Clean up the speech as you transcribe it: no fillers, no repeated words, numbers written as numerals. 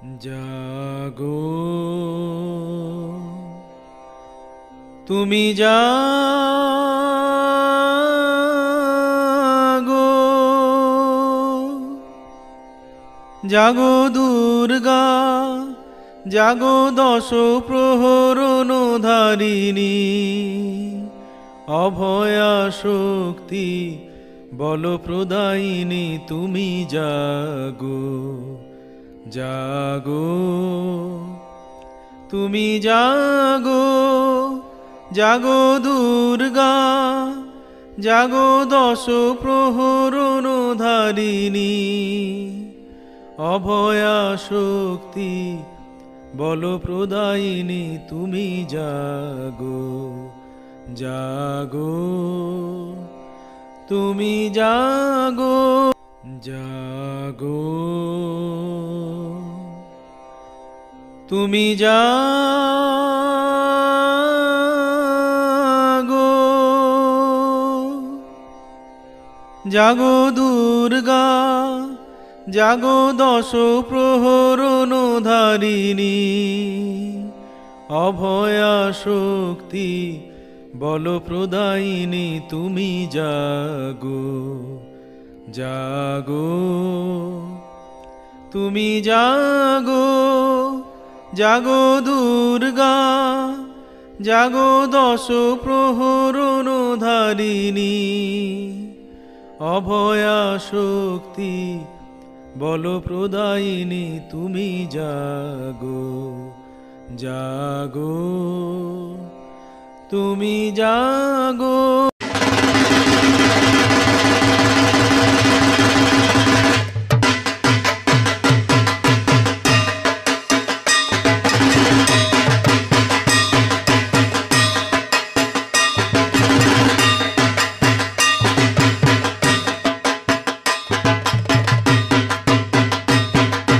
জাগো তুমি জাগো, জাগো দুর্গা, জাগো দশ প্রহরণ ধারিণী, অভয়া শক্তি বল প্রদায়িনী তুমি জাগো, জাগো তুমি জাগো, জাগো দুর্গা, জাগো দশ প্রহরণ ধারিণী, অভয়া শক্তি বল প্রদায়িনী তুমি জাগো, জাগো তুমি জাগো, জাগো তুমি জাগো, জাগো দুর্গা, জাগো দশ প্রহরণ ধারিণী, অভয়া শক্তি বল প্রদায়িনী তুমি জাগো, জাগো তুমি জাগো, জাগো দুর্গা, জাগো দশ প্রহরণ ধারিণী, অভয়া শক্তি বল প্রদায়িনী তুমি জাগো, জাগো তুমি জাগো।